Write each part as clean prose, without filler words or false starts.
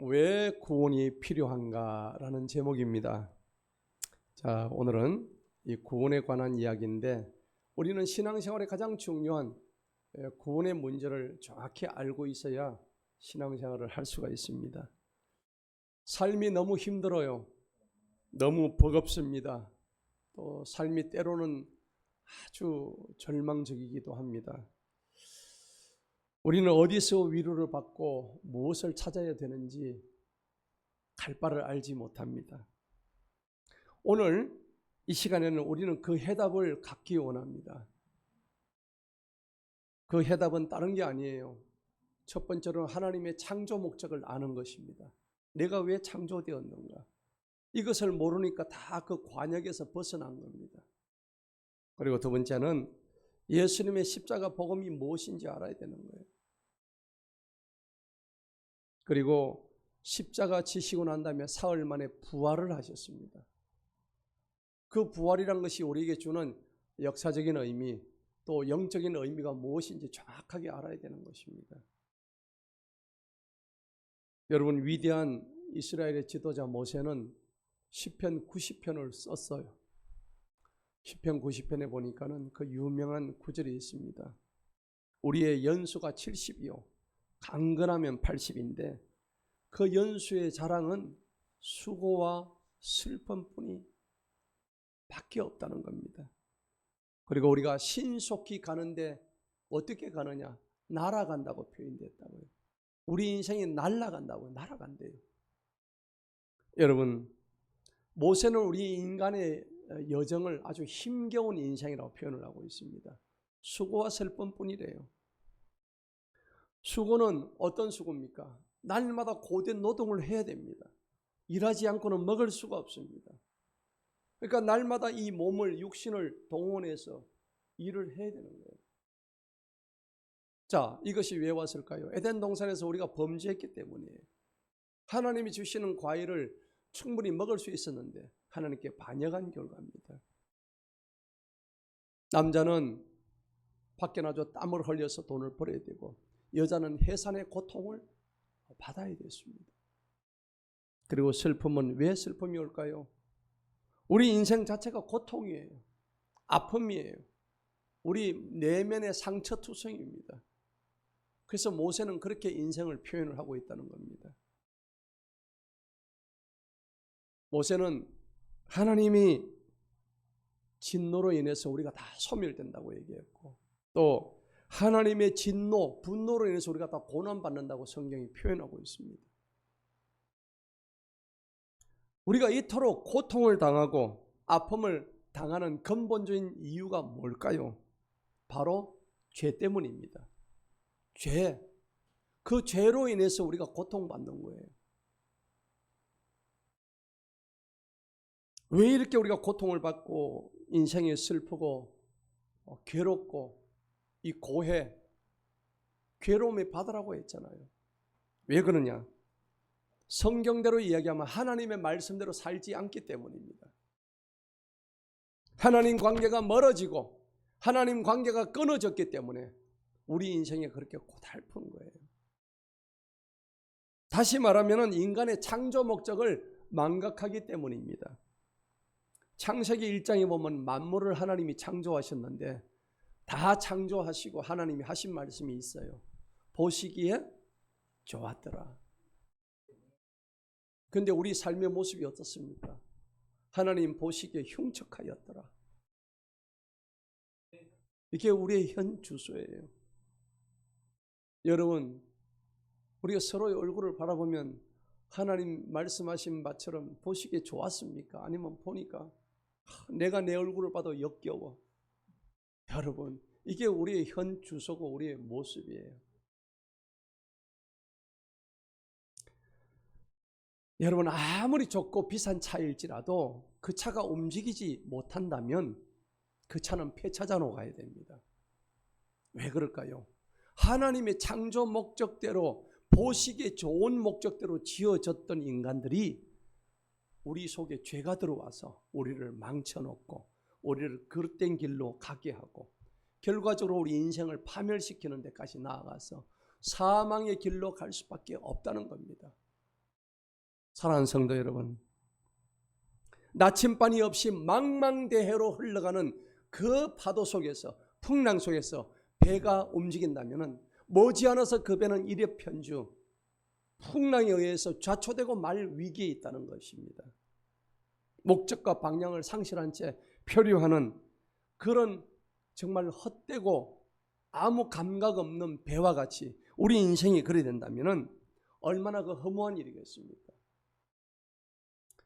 왜 구원이 필요한가라는 제목입니다. 자, 오늘은 이 구원에 관한 이야기인데 우리는 신앙생활에 가장 중요한 구원의 문제를 정확히 알고 있어야 신앙생활을 할 수가 있습니다. 삶이 너무 힘들어요. 너무 버겁습니다. 또 삶이 때로는 아주 절망적이기도 합니다. 우리는 어디서 위로를 받고 무엇을 찾아야 되는지 갈 바를 알지 못합니다. 오늘 이 시간에는 우리는 그 해답을 갖기 원합니다. 그 해답은 다른 게 아니에요. 첫 번째로는 하나님의 창조 목적을 아는 것입니다. 내가 왜 창조되었는가? 이것을 모르니까 다 그 관역에서 벗어난 겁니다. 그리고 두 번째는 예수님의 십자가 복음이 무엇인지 알아야 되는 거예요. 그리고 십자가 지시고 난 다음에 사흘 만에 부활을 하셨습니다. 그 부활이란 것이 우리에게 주는 역사적인 의미, 또 영적인 의미가 무엇인지 정확하게 알아야 되는 것입니다. 여러분, 위대한 이스라엘의 지도자 모세는 시편 90편을 썼어요. 시편 90편에 보니까는 그 유명한 구절이 있습니다. 우리의 연수가 70이요 강건하면 80인데 그 연수의 자랑은 수고와 슬픔뿐이 밖에 없다는 겁니다. 그리고 우리가 신속히 가는데 어떻게 가느냐? 날아간다고 표현됐다고요. 우리 인생이 날아간다고요. 날아간대요. 여러분, 모세는 우리 인간의 여정을 아주 힘겨운 인생이라고 표현을 하고 있습니다. 수고와 슬픔뿐이래요. 수고는 어떤 수고입니까? 날마다 고된 노동을 해야 됩니다. 일하지 않고는 먹을 수가 없습니다. 그러니까 날마다 이 몸을, 육신을 동원해서 일을 해야 되는 거예요. 자, 이것이 왜 왔을까요? 에덴 동산에서 우리가 범죄했기 때문이에요. 하나님이 주시는 과일을 충분히 먹을 수 있었는데 하나님께 반역한 결과입니다. 남자는 밖에 나가서 땀을 흘려서 돈을 벌어야 되고 여자는 해산의 고통을 받아야 됐습니다. 그리고 슬픔은 왜 슬픔이 올까요? 우리 인생 자체가 고통이에요. 아픔이에요. 우리 내면의 상처투성입니다. 그래서 모세는 그렇게 인생을 표현을 하고 있다는 겁니다. 모세는 하나님이 진노로 인해서 우리가 다 소멸된다고 얘기했고 또 하나님의 진노, 분노로 인해서 우리가 다 고난받는다고 성경이 표현하고 있습니다. 우리가 이토록 고통을 당하고 아픔을 당하는 근본적인 이유가 뭘까요? 바로 죄 때문입니다. 죄. 그 죄로 인해서 우리가 고통받는 거예요. 왜 이렇게 우리가 고통을 받고 인생이 슬프고 괴롭고 이 고해, 괴로움의 바다라고 했잖아요. 왜 그러냐? 성경대로 이야기하면 하나님의 말씀대로 살지 않기 때문입니다. 하나님 관계가 멀어지고 하나님 관계가 끊어졌기 때문에 우리 인생이 그렇게 고달픈 거예요. 다시 말하면 인간의 창조 목적을 망각하기 때문입니다. 창세기 1장에 보면 만물을 하나님이 창조하셨는데 다 창조하시고 하나님이 하신 말씀이 있어요. 보시기에 좋았더라. 그런데 우리 삶의 모습이 어떻습니까? 하나님 보시기에 흉측하였더라. 이게 우리의 현 주소예요. 여러분, 우리가 서로의 얼굴을 바라보면 하나님 말씀하신 바처럼 보시기에 좋았습니까? 아니면 보니까 내가 내 얼굴을 봐도 역겨워. 여러분, 이게 우리의 현 주소고 우리의 모습이에요. 여러분, 아무리 좋고 비싼 차일지라도 그 차가 움직이지 못한다면 그 차는 폐차장으로 가야 됩니다. 왜 그럴까요? 하나님의 창조 목적대로 보시기에 좋은 목적대로 지어졌던 인간들이 우리 속에 죄가 들어와서 우리를 망쳐놓고 우리를 그릇된 길로 가게 하고 결과적으로 우리 인생을 파멸시키는 데까지 나아가서 사망의 길로 갈 수밖에 없다는 겁니다. 사랑하는 성도 여러분, 나침반이 없이 망망대해로 흘러가는 그 파도 속에서, 풍랑 속에서 배가 움직인다면 머지않아서 그 배는 일회편주, 풍랑에 의해서 좌초되고 말 위기에 있다는 것입니다. 목적과 방향을 상실한 채 표류하는 그런 정말 헛되고 아무 감각 없는 배와 같이 우리 인생이 그래 된다면 얼마나 그 허무한 일이겠습니까?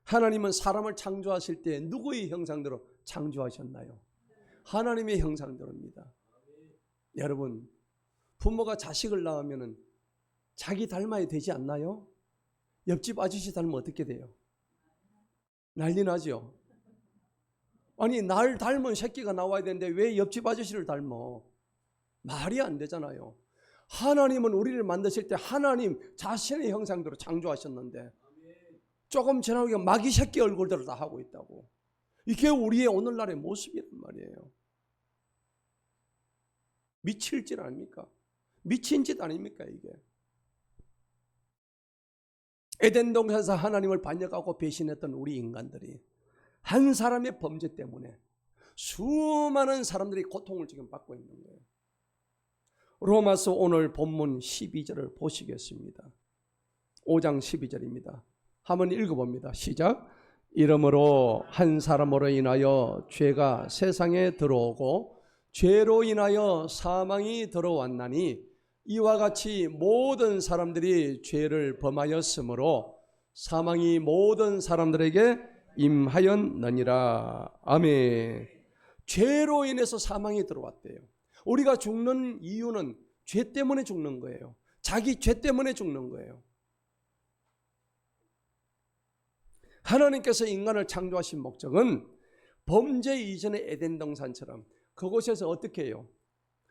하나님은 사람을 창조하실 때 누구의 형상대로 창조하셨나요? 하나님의 형상대로입니다. 여러분, 부모가 자식을 낳으면 자기 닮아야 되지 않나요? 옆집 아저씨 닮으면 어떻게 돼요? 난리 나죠? 아니, 날 닮은 새끼가 나와야 되는데 왜 옆집 아저씨를 닮어? 말이 안 되잖아요. 하나님은 우리를 만드실 때 하나님 자신의 형상대로 창조하셨는데 조금 지나고 마귀 새끼 얼굴대로 다 하고 있다고. 이게 우리의 오늘날의 모습이란 말이에요. 미칠 짓 아닙니까? 미친 짓 아닙니까 이게? 에덴 동산에서 하나님을 반역하고 배신했던 우리 인간들이 한 사람의 범죄 때문에 수많은 사람들이 고통을 지금 받고 있는 거예요. 로마서 오늘 본문 12절을 보시겠습니다. 5장 12절입니다. 한번 읽어봅니다. 시작. 이러므로 한 사람으로 인하여 죄가 세상에 들어오고 죄로 인하여 사망이 들어왔나니 이와 같이 모든 사람들이 죄를 범하였으므로 사망이 모든 사람들에게 임하였느니라. 아멘. 죄로 인해서 사망이 들어왔대요. 우리가 죽는 이유는 죄 때문에 죽는 거예요. 자기 죄 때문에 죽는 거예요. 하나님께서 인간을 창조하신 목적은 범죄 이전의 에덴 동산처럼 그곳에서 어떻게 해요?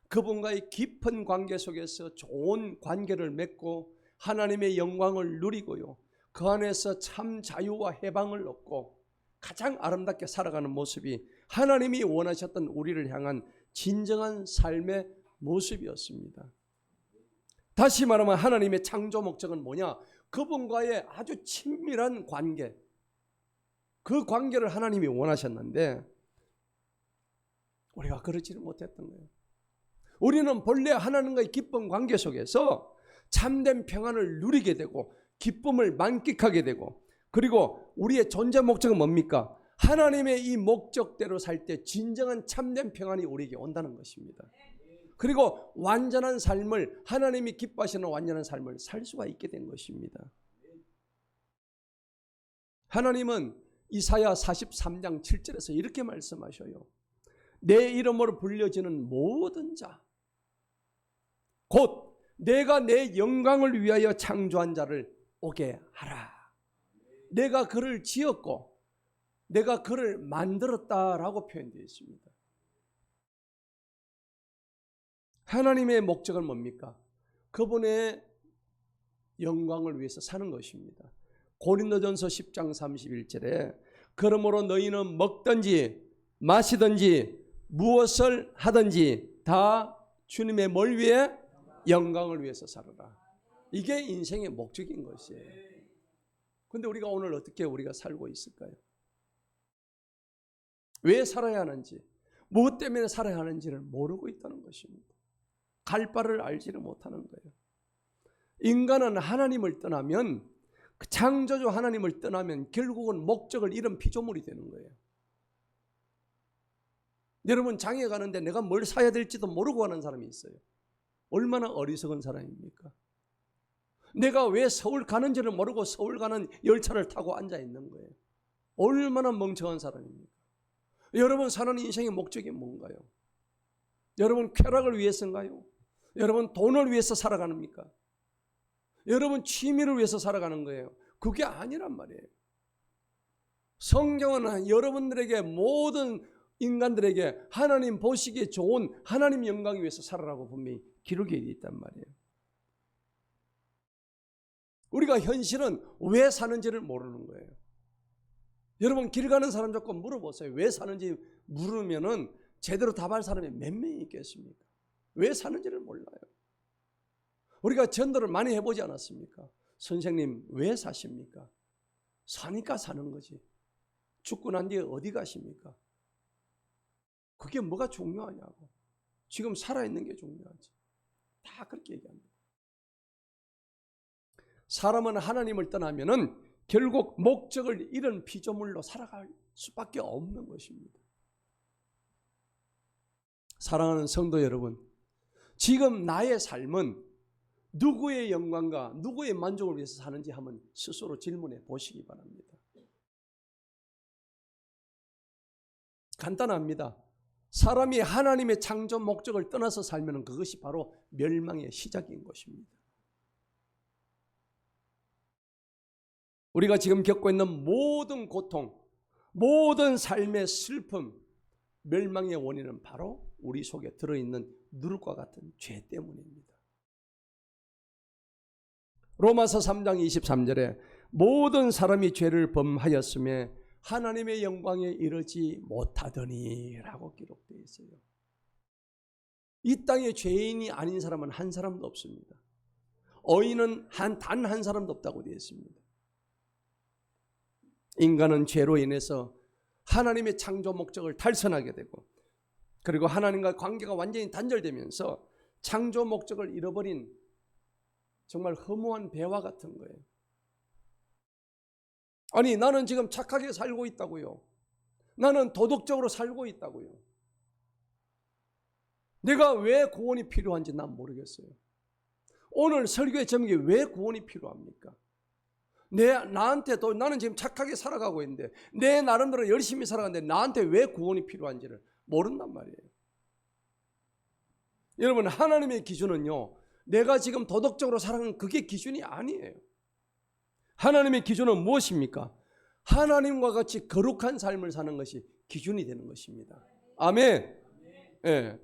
그분과의 깊은 관계 속에서 좋은 관계를 맺고 하나님의 영광을 누리고요. 그 안에서 참 자유와 해방을 얻고 가장 아름답게 살아가는 모습이 하나님이 원하셨던 우리를 향한 진정한 삶의 모습이었습니다. 다시 말하면 하나님의 창조 목적은 뭐냐? 그분과의 아주 친밀한 관계, 그 관계를 하나님이 원하셨는데 우리가 그러지를 못했던 거예요. 우리는 본래 하나님과의 기쁜 관계 속에서 참된 평안을 누리게 되고 기쁨을 만끽하게 되고, 그리고 우리의 존재 목적은 뭡니까? 하나님의 이 목적대로 살 때 진정한 참된 평안이 우리에게 온다는 것입니다. 그리고 완전한 삶을, 하나님이 기뻐하시는 완전한 삶을 살 수가 있게 된 것입니다. 하나님은 이사야 43장 7절에서 이렇게 말씀하셔요. 내 이름으로 불려지는 모든 자, 곧 내가 내 영광을 위하여 창조한 자를 오게 하라. 내가 그를 지었고 내가 그를 만들었다라고 표현되어 있습니다. 하나님의 목적은 뭡니까? 그분의 영광을 위해서 사는 것입니다. 고린도전서 10장 31절에 그러므로 너희는 먹든지 마시든지 무엇을 하든지 다 주님의 뭘 위해? 영광을 위해서 살아라. 이게 인생의 목적인 것이에요. 그런데 우리가 오늘 어떻게 우리가 살고 있을까요? 왜 살아야 하는지, 무엇 때문에 살아야 하는지를 모르고 있다는 것입니다. 갈 바를 알지를 못하는 거예요. 인간은 하나님을 떠나면, 그 창조주 하나님을 떠나면 결국은 목적을 잃은 피조물이 되는 거예요. 여러분, 장에 가는데 내가 뭘 사야 될지도 모르고 가는 사람이 있어요. 얼마나 어리석은 사람입니까? 내가 왜 서울 가는지를 모르고 서울 가는 열차를 타고 앉아 있는 거예요. 얼마나 멍청한 사람입니까? 여러분, 사는 인생의 목적이 뭔가요? 여러분, 쾌락을 위해서인가요? 여러분, 돈을 위해서 살아가는입니까? 여러분, 취미를 위해서 살아가는 거예요. 그게 아니란 말이에요. 성경은 여러분들에게, 모든 인간들에게 하나님 보시기에 좋은 하나님 영광을 위해서 살아라고 분명히 기록이 되어 있단 말이에요. 우리가 현실은 왜 사는지를 모르는 거예요. 여러분, 길 가는 사람 조금 물어보세요. 왜 사는지 물으면은 제대로 답할 사람이 몇 명이 있겠습니까? 왜 사는지를 몰라요. 우리가 전도를 많이 해보지 않았습니까? 선생님, 왜 사십니까? 사니까 사는 거지. 죽고 난 뒤에 어디 가십니까? 그게 뭐가 중요하냐고. 지금 살아있는 게 중요하지. 다 그렇게 얘기합니다. 사람은 하나님을 떠나면은 결국 목적을 잃은 피조물로 살아갈 수밖에 없는 것입니다. 사랑하는 성도 여러분, 지금 나의 삶은 누구의 영광과 누구의 만족을 위해서 사는지 한번 스스로 질문해 보시기 바랍니다. 간단합니다. 사람이 하나님의 창조 목적을 떠나서 살면 그것이 바로 멸망의 시작인 것입니다. 우리가 지금 겪고 있는 모든 고통, 모든 삶의 슬픔, 멸망의 원인은 바로 우리 속에 들어있는 누룩과 같은 죄 때문입니다. 로마서 3장 23절에 모든 사람이 죄를 범하였음에 하나님의 영광에 이르지 못하더니 라고 기록되어 있어요. 이 땅에 죄인이 아닌 사람은 한 사람도 없습니다. 의인은 단 한 사람도 없다고 되어 있습니다. 인간은 죄로 인해서 하나님의 창조 목적을 탈선하게 되고, 그리고 하나님과 관계가 완전히 단절되면서 창조 목적을 잃어버린 정말 허무한 배와 같은 거예요. 아니, 나는 지금 착하게 살고 있다고요. 나는 도덕적으로 살고 있다고요. 내가 왜 구원이 필요한지 난 모르겠어요. 오늘 설교의 제목이 왜 구원이 필요합니까? 나한테도 나는 지금 착하게 살아가고 있는데, 내 나름대로 열심히 살아가는데 나한테 왜 구원이 필요한지를 모른단 말이에요. 여러분, 하나님의 기준은요, 내가 지금 도덕적으로 살아가는 그게 기준이 아니에요. 하나님의 기준은 무엇입니까? 하나님과 같이 거룩한 삶을 사는 것이 기준이 되는 것입니다. 아멘. 예.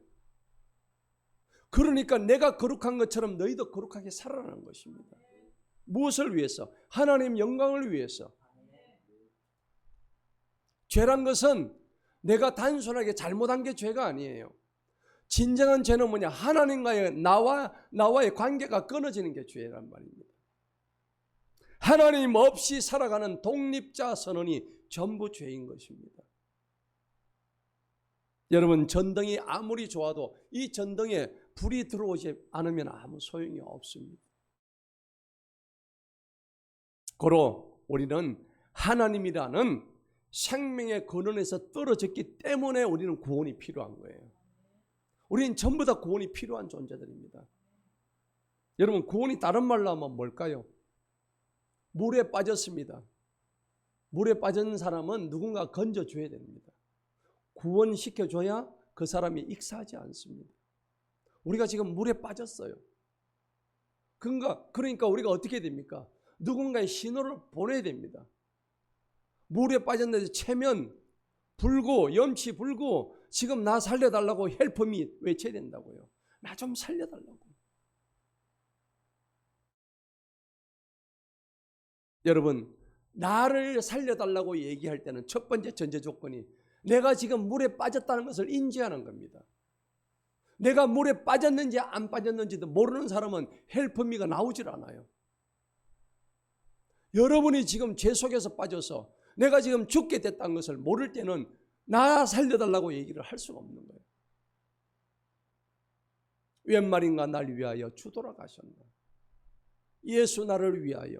그러니까 내가 거룩한 것처럼 너희도 거룩하게 살아라는 것입니다. 무엇을 위해서? 하나님 영광을 위해서. 죄란 것은 내가 단순하게 잘못한 게 죄가 아니에요. 진정한 죄는 뭐냐? 하나님과의 나와의 관계가 끊어지는 게 죄란 말입니다. 하나님 없이 살아가는 독립자 선언이 전부 죄인 것입니다. 여러분, 전등이 아무리 좋아도 이 전등에 불이 들어오지 않으면 아무 소용이 없습니다. 고로 우리는 하나님이라는 생명의 근원에서 떨어졌기 때문에 우리는 구원이 필요한 거예요. 우리는 전부 다 구원이 필요한 존재들입니다. 여러분, 구원이 다른 말로 하면 뭘까요? 물에 빠졌습니다. 물에 빠진 사람은 누군가 건져줘야 됩니다. 구원시켜줘야 그 사람이 익사하지 않습니다. 우리가 지금 물에 빠졌어요. 그러니까 우리가 어떻게 됩니까? 누군가의 신호를 보내야 됩니다. 물에 빠졌는데 체면 불고 염치 불고 지금 나 살려달라고 헬프미 외쳐야 된다고요. 나 좀 살려달라고. 여러분, 나를 살려달라고 얘기할 때는 첫 번째 전제 조건이 내가 지금 물에 빠졌다는 것을 인지하는 겁니다. 내가 물에 빠졌는지 안 빠졌는지도 모르는 사람은 헬프미가 나오질 않아요. 여러분이 지금 죄 속에서 빠져서 내가 지금 죽게 됐다는 것을 모를 때는 나 살려달라고 얘기를 할 수가 없는 거예요. 웬 말인가? 날 위하여 주 돌아가셨나? 예수 나를 위하여.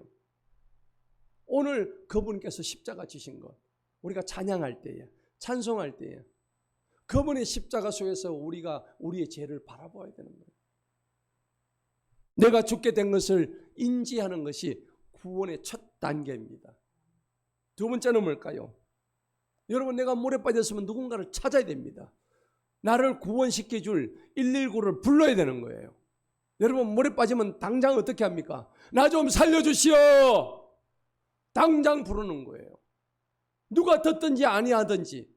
오늘 그분께서 십자가 지신 것, 우리가 찬양할 때에, 찬송할 때에 그분의 십자가 속에서 우리가 우리의 죄를 바라봐야 되는 거예요. 내가 죽게 된 것을 인지하는 것이 구원의 첫 단계입니다. 두 번째는 뭘까요? 여러분, 내가 물에 빠졌으면 누군가를 찾아야 됩니다. 나를 구원시켜줄 119를 불러야 되는 거예요. 여러분, 물에 빠지면 당장 어떻게 합니까? 나 좀 살려주시오! 당장 부르는 거예요. 누가 듣든지 아니하든지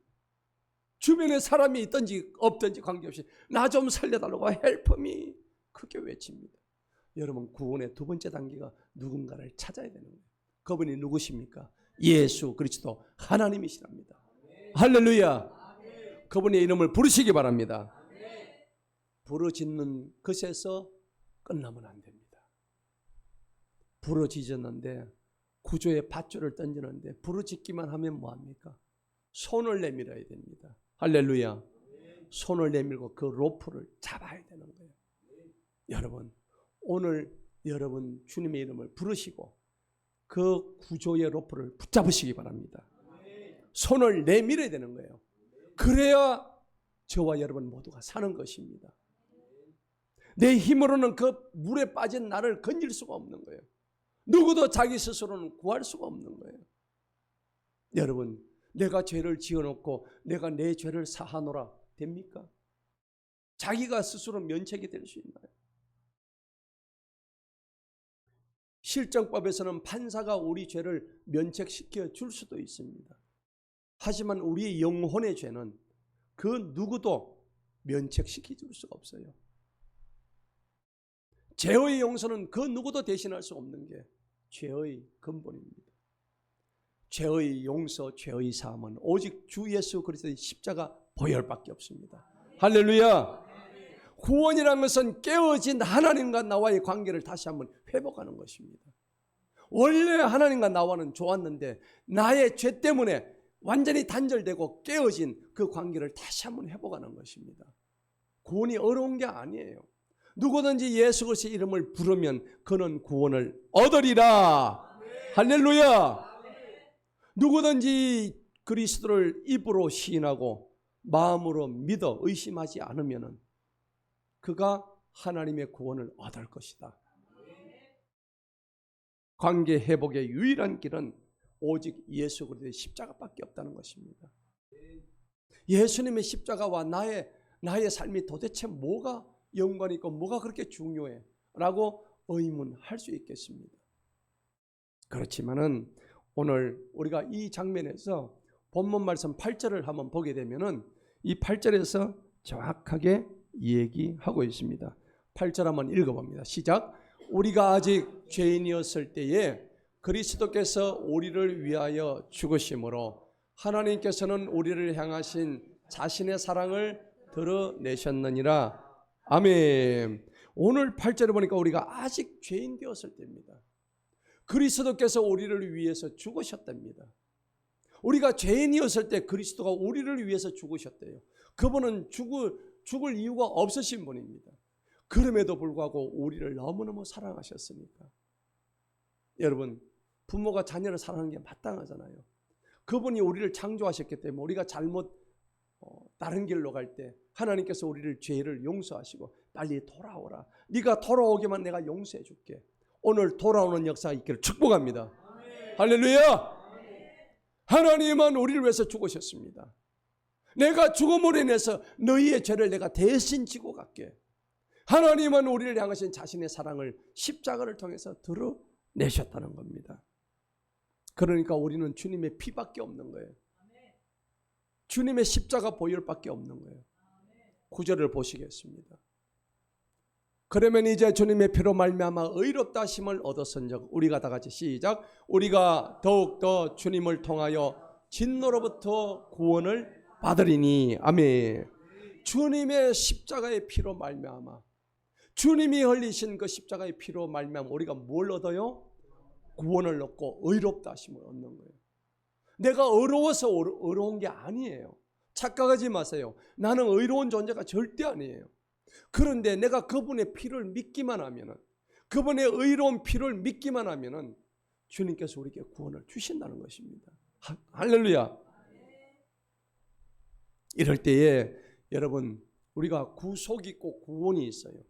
주변에 사람이 있든지 없든지 관계없이 나 좀 살려달라고 헬프미 크게 외칩니다. 여러분, 구원의 두 번째 단계가 누군가를 찾아야 되는 거예요. 그분이 누구십니까? 예수 그리스도 하나님이시랍니다. 할렐루야. 그분의 이름을 부르시기 바랍니다. 부르짖는 것에서 끝나면 안 됩니다. 부르짖었는데 구조에 밧줄을 던지는데 부르짖기만 하면 뭐합니까? 손을 내밀어야 됩니다. 할렐루야. 손을 내밀고 그 로프를 잡아야 되는 거예요. 여러분, 오늘 여러분 주님의 이름을 부르시고 그 구조의 로프를 붙잡으시기 바랍니다. 손을 내밀어야 되는 거예요. 그래야 저와 여러분 모두가 사는 것입니다. 내 힘으로는 그 물에 빠진 나를 건질 수가 없는 거예요. 누구도 자기 스스로는 구할 수가 없는 거예요. 여러분, 내가 죄를 지어놓고 내가 내 죄를 사하노라 됩니까? 자기가 스스로 면책이 될 수 있나요? 실정법에서는 판사가 우리 죄를 면책시켜 줄 수도 있습니다. 하지만 우리의 영혼의 죄는 그 누구도 면책시켜 줄 수가 없어요. 죄의 용서는 그 누구도 대신할 수 없는 게 죄의 근본입니다. 죄의 용서, 죄의 사함은 오직 주 예수 그리스도의 십자가 보혈밖에 없습니다. 할렐루야. 구원이라는 것은 깨어진 하나님과 나와의 관계를 다시 한번 회복하는 것입니다. 원래 하나님과 나와는 좋았는데 나의 죄 때문에 완전히 단절되고 깨어진 그 관계를 다시 한번 회복하는 것입니다. 구원이 어려운 게 아니에요. 누구든지 예수 그리스도의 이름을 부르면 그는 구원을 얻으리라. 할렐루야. 누구든지 그리스도를 입으로 시인하고 마음으로 믿어 의심하지 않으면 그가 하나님의 구원을 얻을 것이다. 관계 회복의 유일한 길은 오직 예수 그리스도의 십자가밖에 없다는 것입니다. 예수님의 십자가와 나의 삶이 도대체 뭐가 연관이 있고 뭐가 그렇게 중요해? 라고 의문할 수 있겠습니다. 그렇지만은 오늘 우리가 이 장면에서 본문 말씀 8절을 한번 보게 되면은 이 8절에서 정확하게 얘기하고 있습니다. 8절 한번 읽어봅니다. 시작. 우리가 아직 죄인이었을 때에 그리스도께서 우리를 위하여 죽으심으로 하나님께서는 우리를 향하신 자신의 사랑을 드러내셨느니라. 아멘. 오늘 8절에 보니까 우리가 아직 죄인 되었을 때입니다. 그리스도께서 우리를 위해서 죽으셨답니다. 우리가 죄인이었을 때 그리스도가 우리를 위해서 죽으셨대요. 그분은 죽을 이유가 없으신 분입니다. 그럼에도 불구하고 우리를 너무너무 사랑하셨으니까. 여러분, 부모가 자녀를 사랑하는 게 마땅하잖아요. 그분이 우리를 창조하셨기 때문에 우리가 잘못 다른 길로 갈 때 하나님께서 우리를 죄를 용서하시고 빨리 돌아오라. 네가 돌아오기만 내가 용서해 줄게. 오늘 돌아오는 역사가 있기를 축복합니다. 아멘. 할렐루야. 아멘. 하나님은 우리를 위해서 죽으셨습니다. 내가 죽음으로 인해서 너희의 죄를 내가 대신 지고 갈게. 하나님은 우리를 향하신 자신의 사랑을 십자가를 통해서 드러내셨다는 겁니다. 그러니까 우리는 주님의 피밖에 없는 거예요. 주님의 십자가 보혈밖에 없는 거예요. 9절을 보시겠습니다. 그러면 이제 주님의 피로 말미암아 의롭다 하심을 얻었은즉 우리가 다 같이 시작. 우리가 더욱더 주님을 통하여 진노로부터 구원을 받으리니. 아멘. 주님의 십자가의 피로 말미암아, 주님이 흘리신 그 십자가의 피로 말미암아 우리가 뭘 얻어요? 구원을 얻고 의롭다 하심을 얻는 거예요. 내가 의로워서 의로운 게 아니에요. 착각하지 마세요. 나는 의로운 존재가 절대 아니에요. 그런데 내가 그분의 피를 믿기만 하면은, 그분의 의로운 피를 믿기만 하면은 주님께서 우리에게 구원을 주신다는 것입니다. 할렐루야. 이럴 때에 여러분, 우리가 구속이 있고 구원이 있어요.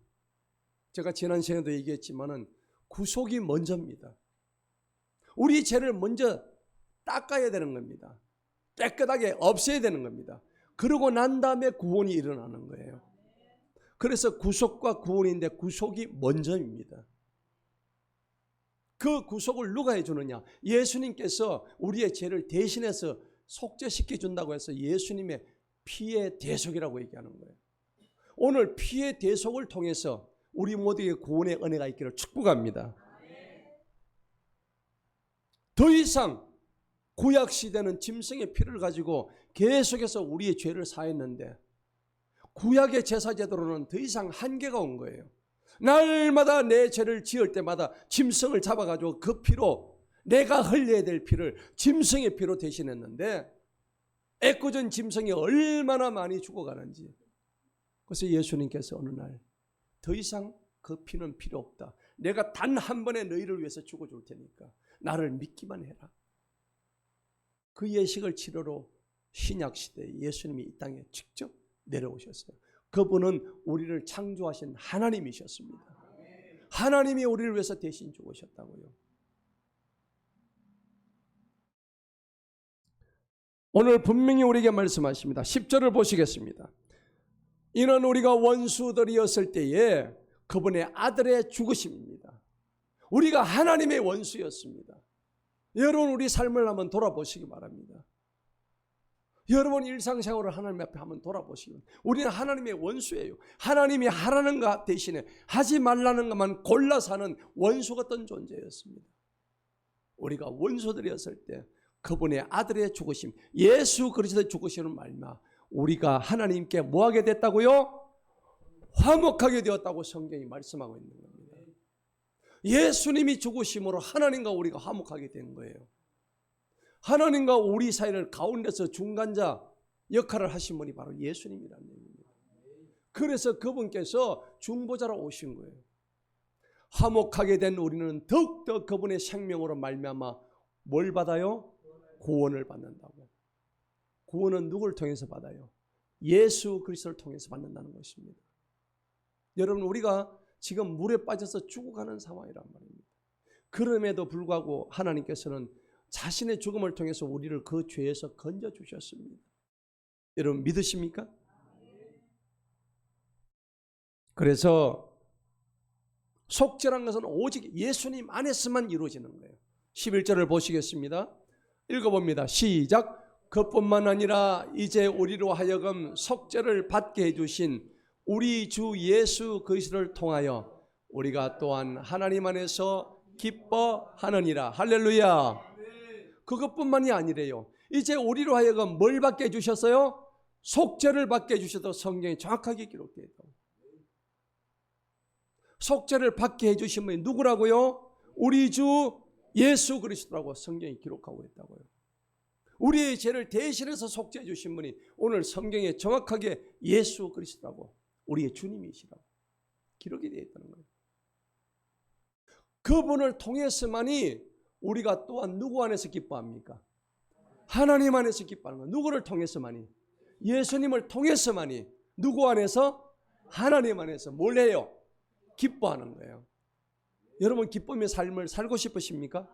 제가 지난 시간에도 얘기했지만은 구속이 먼저입니다. 우리 죄를 먼저 닦아야 되는 겁니다. 깨끗하게 없애야 되는 겁니다. 그러고 난 다음에 구원이 일어나는 거예요. 그래서 구속과 구원인데 구속이 먼저입니다. 그 구속을 누가 해주느냐? 예수님께서 우리의 죄를 대신해서 속죄시켜 준다고 해서 예수님의 피의 대속이라고 얘기하는 거예요. 오늘 피의 대속을 통해서 우리 모두에게 구원의 은혜가 있기를 축복합니다. 더 이상 구약시대는 짐승의 피를 가지고 계속해서 우리의 죄를 사했는데 구약의 제사제도로는 더 이상 한계가 온 거예요. 날마다 내 죄를 지을 때마다 짐승을 잡아가지고 그 피로 내가 흘려야 될 피를 짐승의 피로 대신했는데 애꿎은 짐승이 얼마나 많이 죽어가는지. 그래서 예수님께서 어느 날 더 이상 그 피는 필요 없다. 내가 단 한 번에 너희를 위해서 죽어줄 테니까 나를 믿기만 해라. 그 예식을 치르러 신약시대에 예수님이 이 땅에 직접 내려오셨어요. 그분은 우리를 창조하신 하나님이셨습니다. 하나님이 우리를 위해서 대신 죽으셨다고요. 오늘 분명히 우리에게 말씀하십니다. 10절을 보시겠습니다. 이는 우리가 원수들이었을 때에 그분의 아들의 죽으심입니다. 우리가 하나님의 원수였습니다. 여러분 우리 삶을 한번 돌아보시기 바랍니다. 여러분 일상생활을 하나님 앞에 한번 돌아보시기 바랍니다. 우리는 하나님의 원수예요. 하나님이 하라는 것 대신에 하지 말라는 것만 골라서 하는 원수 같은 존재였습니다. 우리가 원수들이었을 때 그분의 아들의 죽으심, 예수 그리스도의 죽으심을 말미암아 우리가 하나님께 뭐하게 됐다고요? 화목하게 되었다고 성경이 말씀하고 있는 겁니다. 예수님이 죽으심으로 하나님과 우리가 화목하게 된 거예요. 하나님과 우리 사이를 가운데서 중간자 역할을 하신 분이 바로 예수님이라는 얘기입니다. 그래서 그분께서 중보자로 오신 거예요. 화목하게 된 우리는 더욱더 그분의 생명으로 말미암아 뭘 받아요? 구원을 받는다고. 구원은 누구를 통해서 받아요? 예수 그리스도를 통해서 받는다는 것입니다. 여러분 우리가 지금 물에 빠져서 죽어가는 상황이란 말입니다. 그럼에도 불구하고 하나님께서는 자신의 죽음을 통해서 우리를 그 죄에서 건져주셨습니다. 여러분 믿으십니까? 그래서 속죄란 것은 오직 예수님 안에서만 이루어지는 거예요. 11절을 보시겠습니다. 읽어봅니다. 시작. 그뿐만 아니라 이제 우리로 하여금 속죄를 받게 해주신 우리 주 예수 그리스도를 통하여 우리가 또한 하나님 안에서 기뻐하느니라. 할렐루야. 그것뿐만이 아니래요. 이제 우리로 하여금 뭘 받게 해주셨어요? 속죄를 받게 해주셔도 성경에 정확하게 기록되어 있다고. 속죄를 받게 해주신 분이 누구라고요? 우리 주 예수 그리스도라고 성경이 기록하고 있다고요. 우리의 죄를 대신해서 속죄해 주신 분이 오늘 성경에 정확하게 예수 그리스도라고 우리의 주님이시라고 기록이 되어 있다는 거예요. 그분을 통해서만이 우리가 또한 누구 안에서 기뻐합니까? 하나님 안에서 기뻐하는 거예요. 누구를 통해서만이? 예수님을 통해서만이. 누구 안에서? 하나님 안에서. 뭘 해요? 기뻐하는 거예요. 여러분 기쁨의 삶을 살고 싶으십니까?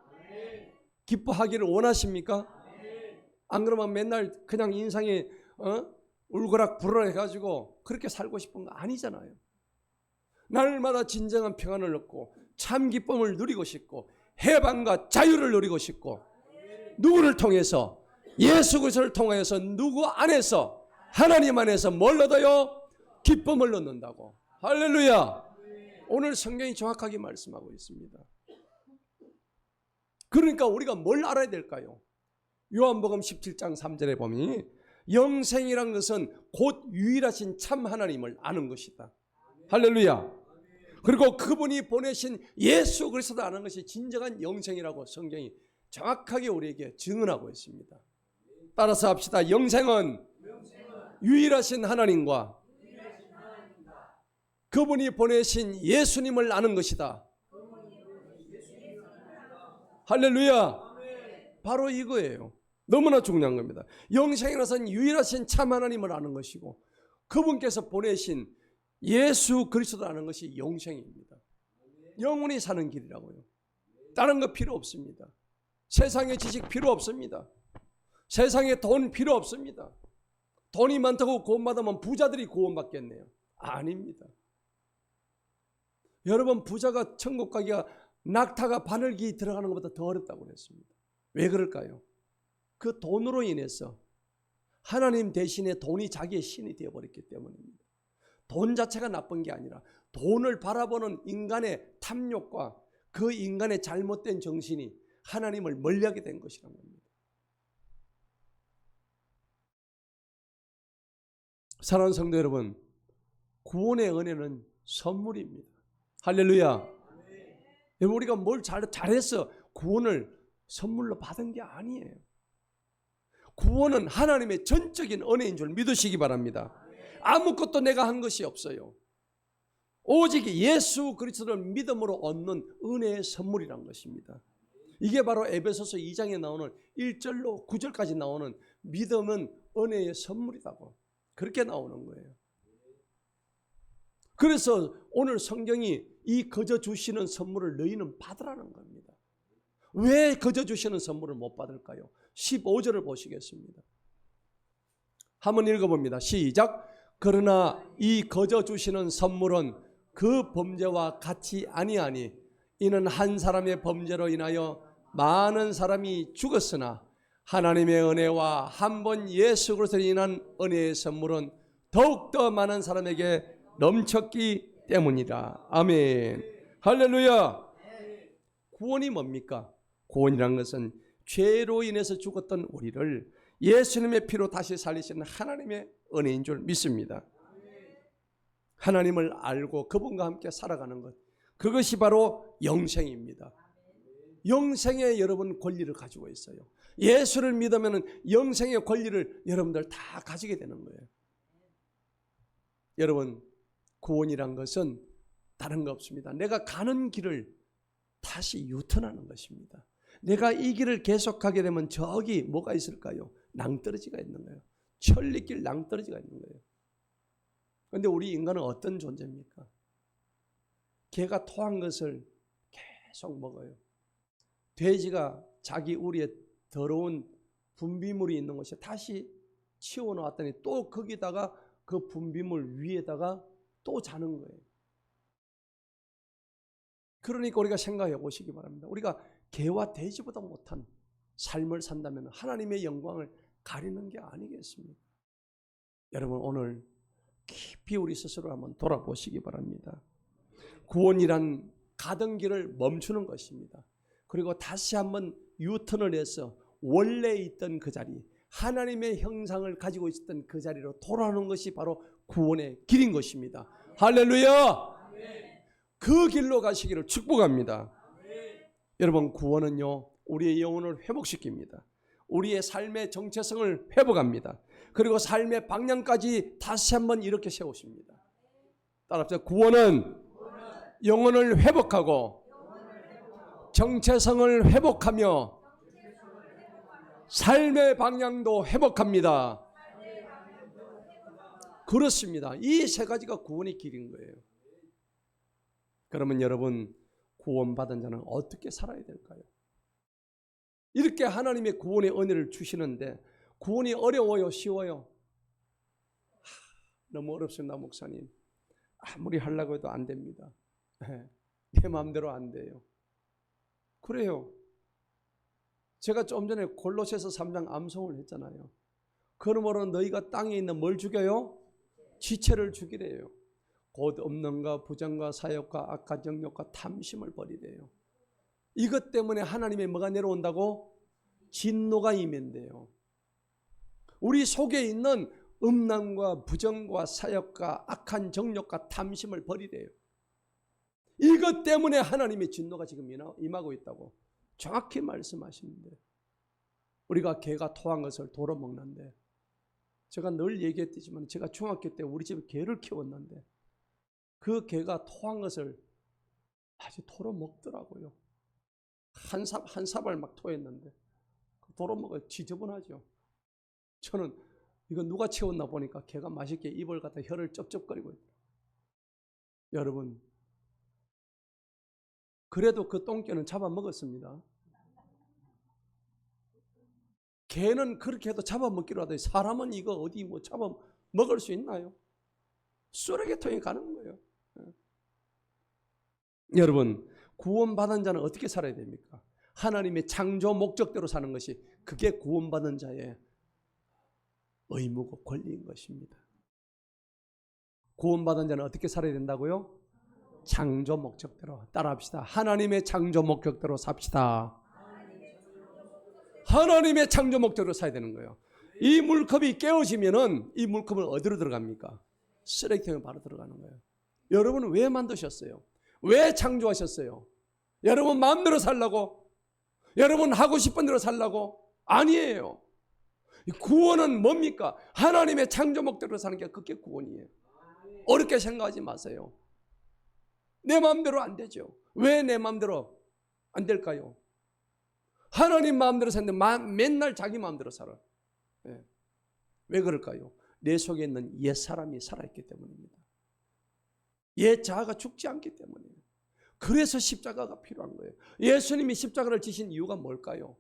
기뻐하기를 원하십니까? 안 그러면 맨날 그냥 인상이 울거락 불어라 해가지고 그렇게 살고 싶은 거 아니잖아요. 날마다 진정한 평안을 얻고 참 기쁨을 누리고 싶고 해방과 자유를 누리고 싶고 누구를 통해서? 예수 그리스도를 통해서 누구 안에서? 하나님 안에서 뭘 얻어요? 기쁨을 얻는다고. 할렐루야. 오늘 성경이 정확하게 말씀하고 있습니다. 그러니까 우리가 뭘 알아야 될까요? 요한복음 17장 3절에 보면 영생이란 것은 곧 유일하신 참 하나님을 아는 것이다. 할렐루야. 그리고 그분이 보내신 예수 그리스도를 아는 것이 진정한 영생이라고 성경이 정확하게 우리에게 증언하고 있습니다. 따라서 합시다. 영생은 유일하신 하나님과 그분이 보내신 예수님을 아는 것이다. 할렐루야. 바로 이거예요. 너무나 중요한 겁니다. 영생이라서는 유일하신 참 하나님을 아는 것이고 그분께서 보내신 예수 그리스도를 아는 것이 영생입니다. 영원히 사는 길이라고요. 다른 거 필요 없습니다. 세상의 지식 필요 없습니다. 세상에 돈 필요 없습니다. 돈이 많다고 구원받으면 부자들이 구원받겠네요. 아닙니다. 여러분 부자가 천국 가기가 낙타가 바늘기 들어가는 것보다 더 어렵다고 그랬습니다. 왜 그럴까요? 그 돈으로 인해서 하나님 대신에 돈이 자기의 신이 되어버렸기 때문입니다. 돈 자체가 나쁜 게 아니라 돈을 바라보는 인간의 탐욕과 그 인간의 잘못된 정신이 하나님을 멀리하게 된 것이란 겁니다. 사랑하는 성도 여러분, 구원의 은혜는 선물입니다. 할렐루야. 여러분 우리가 뭘 잘해서 구원을 선물로 받은 게 아니에요. 구원은 하나님의 전적인 은혜인 줄 믿으시기 바랍니다. 아무것도 내가 한 것이 없어요. 오직 예수 그리스도를 믿음으로 얻는 은혜의 선물이란 것입니다. 이게 바로 에베소서 2장에 나오는 1절로 9절까지 나오는 믿음은 은혜의 선물이라고 그렇게 나오는 거예요. 그래서 오늘 성경이 이 거저 주시는 선물을 너희는 받으라는 겁니다. 왜 거저 주시는 선물을 못 받을까요? 15절을 보시겠습니다. 한번 읽어봅니다. 시작. 그러나 이 거저 주시는 선물은 그 범죄와 같이 아니하니 이는 한 사람의 범죄로 인하여 많은 사람이 죽었으나 하나님의 은혜와 한 번 예수 그리스도로 인한 은혜의 선물은 더욱더 많은 사람에게 넘쳤기 때문이다. 아멘. 할렐루야. 구원이 뭡니까? 구원이란 것은 죄로 인해서 죽었던 우리를 예수님의 피로 다시 살리시는 하나님의 은혜인 줄 믿습니다. 하나님을 알고 그분과 함께 살아가는 것, 그것이 바로 영생입니다. 영생의 여러분 권리를 가지고 있어요. 예수를 믿으면 영생의 권리를 여러분들 다 가지게 되는 거예요. 여러분, 구원이란 것은 다른 거 없습니다. 내가 가는 길을 다시 유턴하는 것입니다. 내가 이 길을 계속하게 되면 저기 뭐가 있을까요? 낭떠러지가 있는 거예요. 천리길 낭떠러지가 있는 거예요. 그런데 우리 인간은 어떤 존재입니까? 개가 토한 것을 계속 먹어요. 돼지가 자기 우리에 더러운 분비물이 있는 곳에 다시 치워놓았더니 또 거기다가 그 분비물 위에다가 또 자는 거예요. 그러니까 우리가 생각해 보시기 바랍니다. 우리가 개와 돼지보다 못한 삶을 산다면 하나님의 영광을 가리는 게 아니겠습니까? 여러분, 오늘 깊이 우리 스스로 한번 돌아보시기 바랍니다. 구원이란 가던 길을 멈추는 것입니다. 그리고 다시 한번 유턴을 해서 원래 있던 그 자리, 하나님의 형상을 가지고 있었던 그 자리로 돌아오는 것이 바로 구원의 길인 것입니다. 할렐루야! 그 길로 가시기를 축복합니다. 여러분, 구원은요, 우리의 영혼을 회복시킵니다. 우리의 삶의 정체성을 회복합니다. 그리고 삶의 방향까지 다시 한번 이렇게 세우십니다. 따라합시다. 구원은 영혼을 회복하고 정체성을 회복하며 삶의 방향도 회복합니다. 그렇습니다. 이 세 가지가 구원의 길인 거예요. 그러면 여러분, 구원받은 자는 어떻게 살아야 될까요? 이렇게 하나님의 구원의 은혜를 주시는데 구원이 어려워요? 쉬워요? 너무 어렵습니다, 목사님. 아무리 하려고 해도 안 됩니다. 내 마음대로 안 돼요. 그래요. 제가 좀 전에 골로새서 3장 암송을 했잖아요. 그러므로 너희가 땅에 있는 뭘 죽여요? 지체를 죽이래요. 곧 없는가 부정과 사욕과 악한 정욕과 탐심을 버리래요. 이것 때문에 하나님의 뭐가 내려온다고? 진노가 임한대요. 우리 속에 있는 음란과 부정과 사욕과 악한 정욕과 탐심을 버리래요. 이것 때문에 하나님의 진노가 지금 임하고 있다고 정확히 말씀하시는데, 우리가 개가 토한 것을 도로 먹는데, 제가 늘 얘기했지만 제가 중학교 때 우리 집에 개를 키웠는데 그 개가 토한 것을 아주 도로 먹더라고요. 한 사발 막 토했는데 도로 먹어요. 지저분하죠. 저는 이거 누가 치웠나 보니까 개가 맛있게 입을 갖다 혀를 쩝쩝거리고 있어요. 여러분, 그래도 그 똥개는 잡아먹었습니다. 개는 그렇게 해도 잡아먹기로 하더니 사람은 이거 어디 뭐 잡아먹을 수 있나요? 쓰레기통에 가는 거예요. 여러분, 구원받은 자는 어떻게 살아야 됩니까? 하나님의 창조 목적대로 사는 것이, 그게 구원받은 자의 의무고 권리인 것입니다. 구원받은 자는 어떻게 살아야 된다고요? 창조 목적대로. 따라합시다. 하나님의 창조 목적대로 삽시다. 하나님의 창조 목적으로 살아야 되는 거예요. 이 물컵이 깨어지면은 이 물컵은 어디로 들어갑니까? 쓰레기통에 바로 들어가는 거예요. 여러분은 왜 만드셨어요? 왜 창조하셨어요? 여러분 마음대로 살라고? 여러분 하고 싶은 대로 살라고? 아니에요. 구원은 뭡니까? 하나님의 창조 목대로 사는 게 그게 구원이에요. 어렵게 생각하지 마세요. 내 마음대로 안 되죠. 왜 내 마음대로 안 될까요? 하나님 마음대로 사는데 맨날 자기 마음대로 살아. 예. 왜 그럴까요? 내 속에 있는 옛사람이 살아있기 때문입니다. 옛 자아가 죽지 않기 때문이에요. 그래서 십자가가 필요한 거예요. 예수님이 십자가를 지신 이유가 뭘까요?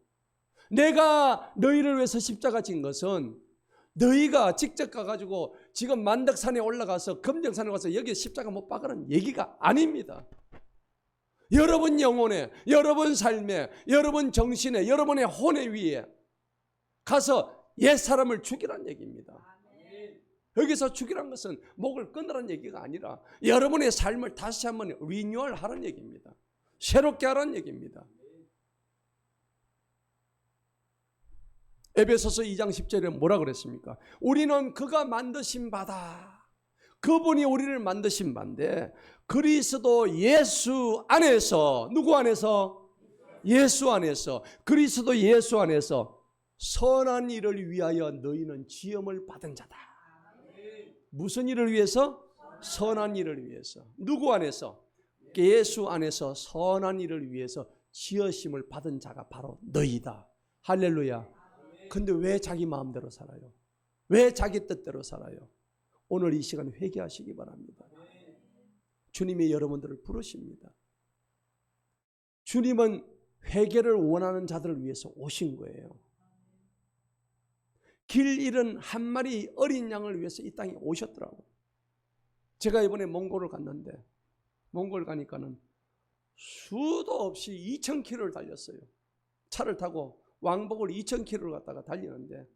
내가 너희를 위해서 십자가 진 것은 너희가 직접 가가지고 지금 만덕산에 올라가서 금정산에 가서 여기 십자가 못 박으라는 얘기가 아닙니다. 여러분 영혼에, 여러분 삶에, 여러분 정신에, 여러분의 혼에 위에 가서 옛사람을 죽이라는 얘기입니다. 여기서 죽이라는 것은 목을 끊으라는 얘기가 아니라 여러분의 삶을 다시 한번 리뉴얼 하라는 얘기입니다. 새롭게 하라는 얘기입니다. 에베소서 2장 10절에 뭐라 그랬습니까? 우리는 그가 만드신 바다. 그분이 우리를 만드신 바인데 그리스도 예수 안에서, 누구 안에서? 예수 안에서, 그리스도 예수 안에서 선한 일을 위하여 너희는 지음을 받은 자다. 무슨 일을 위해서? 선한 일을 위해서. 누구 안에서? 예수 안에서 선한 일을 위해서 지으심을 받은 자가 바로 너희다. 할렐루야. 근데 왜 자기 마음대로 살아요? 왜 자기 뜻대로 살아요? 오늘 이 시간 회개하시기 바랍니다. 주님이 여러분들을 부르십니다. 주님은 회개를 원하는 자들을 위해서 오신 거예요. 길 잃은 한 마리 어린 양을 위해서 이 땅에 오셨더라고요. 제가 이번에 몽골을 갔는데 몽골 가니까는 수도 없이 2,000km를 달렸어요. 차를 타고 왕복을 2,000km를 갔다가 달리는데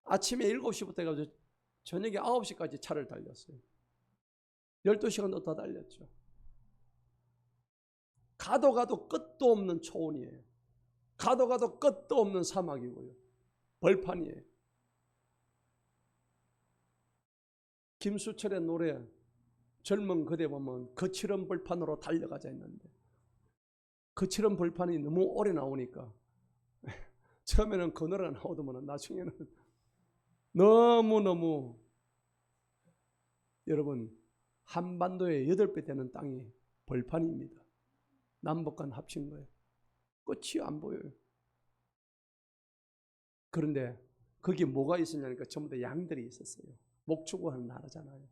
아침에 7시부터 해가지고 저녁에 9시까지 차를 달렸어요. 12시간도 더 달렸죠. 가도 가도 끝도 없는 초원이에요. 가도 가도 끝도 없는 사막이고요. 벌판이에요. 김수철의 노래 젊은 그대 보면 거칠은 벌판으로 달려가자 했는데 거칠은 벌판이 너무 오래 나오니까 처음에는 그 노래가 나오더만 나중에는 너무너무 여러분 한반도의 8배 되는 땅이 벌판입니다. 남북한 합친 거예요. 끝이 안 보여요. 그런데 거기에 뭐가 있었냐니까 전부 다 양들이 있었어요. 목축하는 나라잖아요.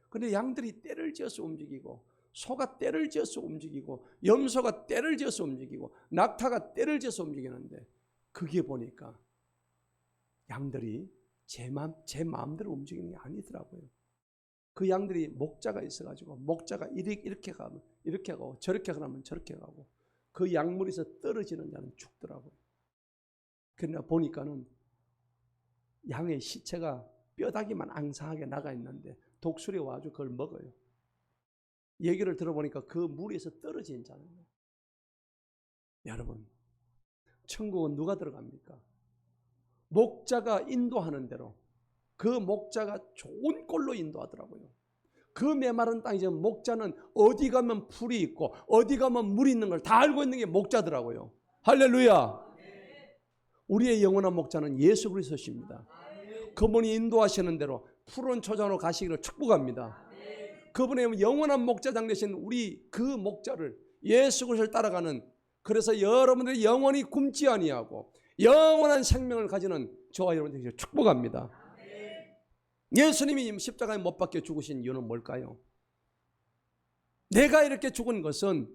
그런데 양들이 떼를 지어서 움직이고 소가 떼를 지어서 움직이고 염소가 떼를 지어서 움직이고 낙타가 떼를 지어서 움직이는데 거기에 보니까 양들이 제 마음대로 움직이는 게 아니더라고요. 그 양들이 목자가 있어가지고 목자가 이렇게 가면 이렇게 가고 저렇게 가면 저렇게 가고 그 양물에서 떨어지는 자는 죽더라고요. 그러나 보니까는 양의 시체가 뼈다귀만 앙상하게 나가 있는데 독수리 와가지고 그걸 먹어요. 얘기를 들어보니까 그 물에서 떨어진 자는 거예요. 여러분 천국은 누가 들어갑니까? 목자가 인도하는 대로 그 목자가 좋은 꼴로 인도하더라고요. 그 메마른 땅이죠. 목자는 어디 가면 풀이 있고 어디 가면 물이 있는 걸 다 알고 있는 게 목자더라고요. 할렐루야. 우리의 영원한 목자는 예수 그리스도십니다. 그분이 인도하시는 대로 푸른 초장으로 가시기를 축복합니다. 그분의 영원한 목자장 되신 우리 그 목자를 예수 그리스도를 따라가는, 그래서 여러분들이 영원히 굶지 아니하고 영원한 생명을 가지는 저와 여러분들에게 축복합니다. 예수님이 십자가에 못 박혀 죽으신 이유는 뭘까요? 내가 이렇게 죽은 것은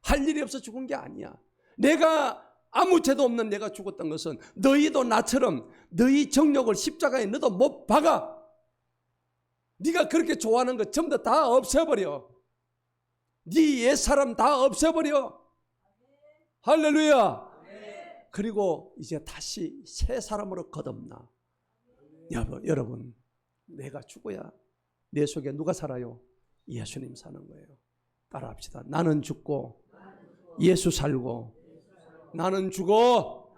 할 일이 없어 죽은 게 아니야. 내가 아무 죄도 없는 내가 죽었던 것은 너희도 나처럼 너희 정욕을 십자가에 너도 못 박아. 네가 그렇게 좋아하는 것 전부 다 없애버려. 네 옛사람 다 없애버려. 할렐루야. 그리고 이제 다시 새 사람으로 거듭나. 여러분 내가 죽어야 내 속에 누가 살아요? 예수님 사는 거예요. 따라합시다. 나는 죽고 예수 살고 나는 죽어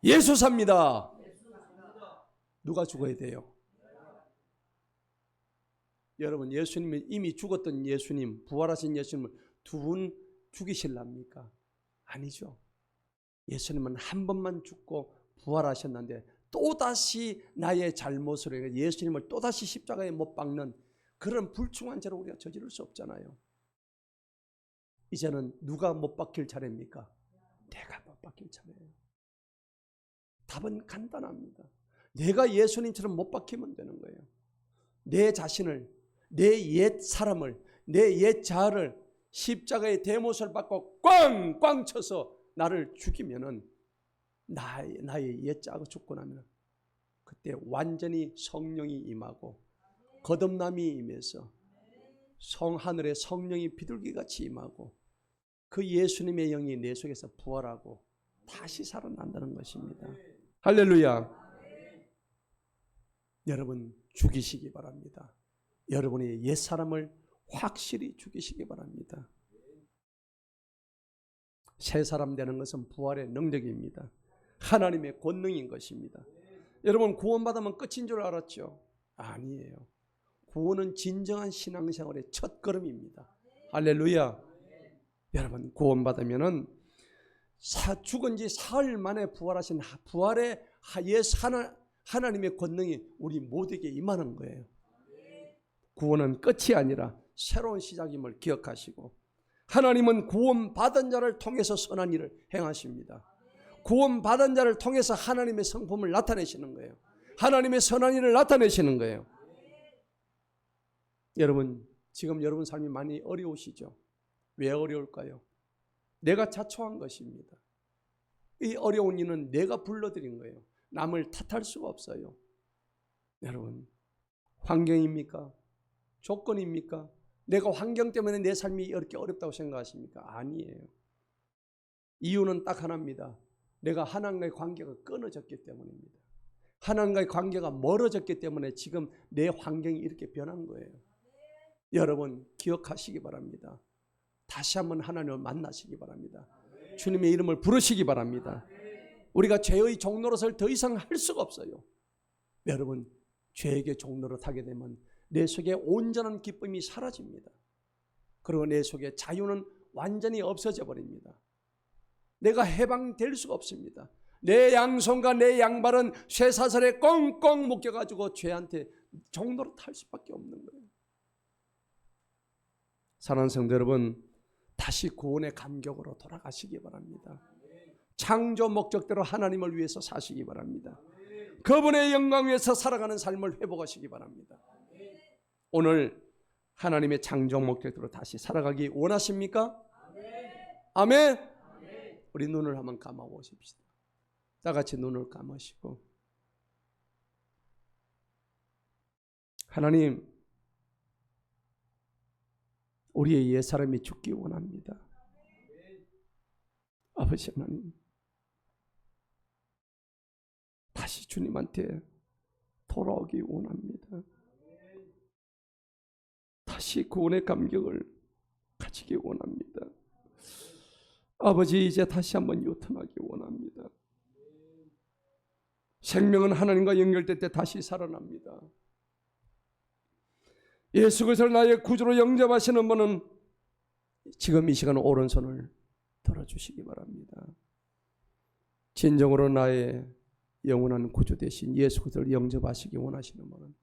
예수 삽니다. 누가 죽어야 돼요? 여러분 예수님이 이미 죽었던 예수님, 부활하신 예수님을 두 분 죽이실랍니까? 아니죠. 예수님은 한 번만 죽고 부활하셨는데 또다시 나의 잘못으로 인해 예수님을 또다시 십자가에 못 박는 그런 불충한 죄를 우리가 저지를 수 없잖아요. 이제는 누가 못 박힐 차례입니까? 내가 못 박힐 차례예요. 답은 간단합니다. 내가 예수님처럼 못 박히면 되는 거예요. 내 자신을, 내 옛 사람을, 내 옛 자아를 십자가의 대못을 받고 꽝꽝 쳐서 나를 죽이면은 나의 옛 자아가 죽고 나면 그때 완전히 성령이 임하고 거듭남이 임해서 하늘의 성령이 비둘기같이 임하고 그 예수님의 영이 내 속에서 부활하고 다시 살아난다는 것입니다. 할렐루야. 여러분 죽이시기 바랍니다. 여러분의 옛사람을 확실히 죽이시기 바랍니다. 새 사람 되는 것은 부활의 능력입니다. 하나님의 권능인 것입니다. 여러분 구원받으면 끝인 줄 알았죠? 아니에요. 구원은 진정한 신앙생활의 첫걸음입니다. 할렐루야. 여러분 구원받으면은 죽은 지 사흘 만에 부활하신 부활의 하나님의 권능이 우리 모두에게 임하는 거예요. 구원은 끝이 아니라 새로운 시작임을 기억하시고 하나님은 구원받은 자를 통해서 선한 일을 행하십니다. 구원받은 자를 통해서 하나님의 성품을 나타내시는 거예요. 하나님의 선한 일을 나타내시는 거예요. 여러분 지금 여러분 삶이 많이 어려우시죠? 왜 어려울까요? 내가 자초한 것입니다. 이 어려운 일은 내가 불러들인 거예요. 남을 탓할 수가 없어요. 여러분 환경입니까? 조건입니까? 내가 환경 때문에 내 삶이 이렇게 어렵다고 생각하십니까? 아니에요. 이유는 딱 하나입니다. 내가 하나님과의 관계가 끊어졌기 때문입니다. 하나님과의 관계가 멀어졌기 때문에 지금 내 환경이 이렇게 변한 거예요. 여러분 기억하시기 바랍니다. 다시 한번 하나님을 만나시기 바랍니다. 주님의 이름을 부르시기 바랍니다. 우리가 죄의 종노릇을 더 이상 할 수가 없어요. 여러분 죄에게 종노릇 하게 되면 내 속에 온전한 기쁨이 사라집니다. 그리고 내 속에 자유는 완전히 없어져 버립니다. 내가 해방될 수가 없습니다. 내 양손과 내 양발은 쇠사슬에 꽁꽁 묶여가지고 죄한테 종노릇할 수밖에 없는 거예요. 사랑하는 성도 여러분 다시 구원의 감격으로 돌아가시기 바랍니다. 창조 목적대로 하나님을 위해서 사시기 바랍니다. 그분의 영광 위해서 살아가는 삶을 회복하시기 바랍니다. 오늘 하나님의 창조 목적대로 다시 살아가기 원하십니까? 아멘. 우리 눈을 한번 감아 보십시다. 다 같이 눈을 감으시고 하나님 우리의 옛사람이 죽기 원합니다. 아버지 하나님 다시 주님한테 돌아오기 원합니다. 다시 구원의 감격을 가지기 원합니다. 아버지 이제 다시 한번 유턴하기 원합니다. 생명은 하나님과 연결될 때 다시 살아납니다. 예수 그리스도를 나의 구주로 영접하시는 분은 지금 이 시간 오른손을 들어주시기 바랍니다. 진정으로 나의 영원한 구주 되신 예수 그리스도를 영접하시기 원하시는 분은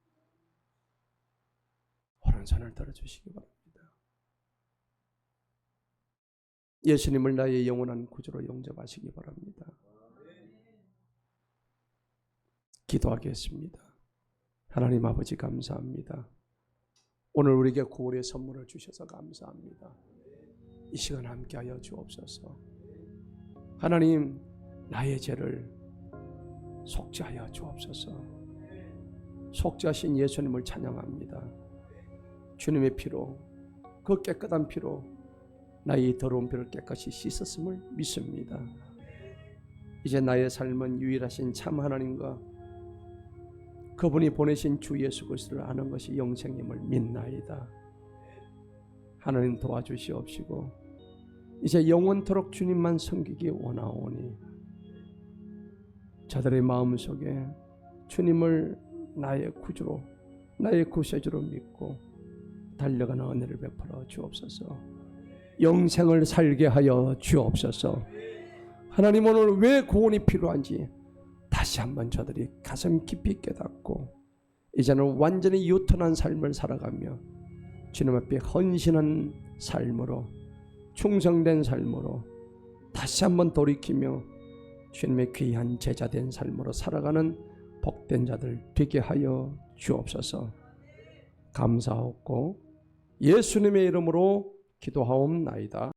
오른손을 들어주시기 바랍니다. 예수님을 나의 영원한 구주로 영접하시기 바랍니다. 기도하겠습니다. 하나님 아버지 감사합니다. 오늘 우리에게 구원의 선물을 주셔서 감사합니다. 이 시간 함께하여 주옵소서. 하나님 나의 죄를 속죄하여 주옵소서. 속죄하신 예수님을 찬양합니다. 주님의 피로 그 깨끗한 피로 나의 더러운 피를 깨끗이 씻었음을 믿습니다. 이제 나의 삶은 유일하신 참 하나님과 그분이 보내신 주 예수 그리스도를 아는 것이 영생임을 믿나이다. 하나님 도와주시옵시고 이제 영원토록 주님만 섬기기 원하오니 저들의 마음속에 주님을 나의 구주로 나의 구세주로 믿고 달려가는 은혜를 베풀어 주옵소서. 영생을 살게 하여 주옵소서. 하나님 오늘 왜 구원이 필요한지 다시 한번 저들이 가슴 깊이 깨닫고 이제는 완전히 유턴한 삶을 살아가며 주님 앞에 헌신한 삶으로 충성된 삶으로 다시 한번 돌이키며 주님의 귀한 제자된 삶으로 살아가는 복된 자들 되게 하여 주옵소서. 감사하고 예수님의 이름으로 기도하옵나이다.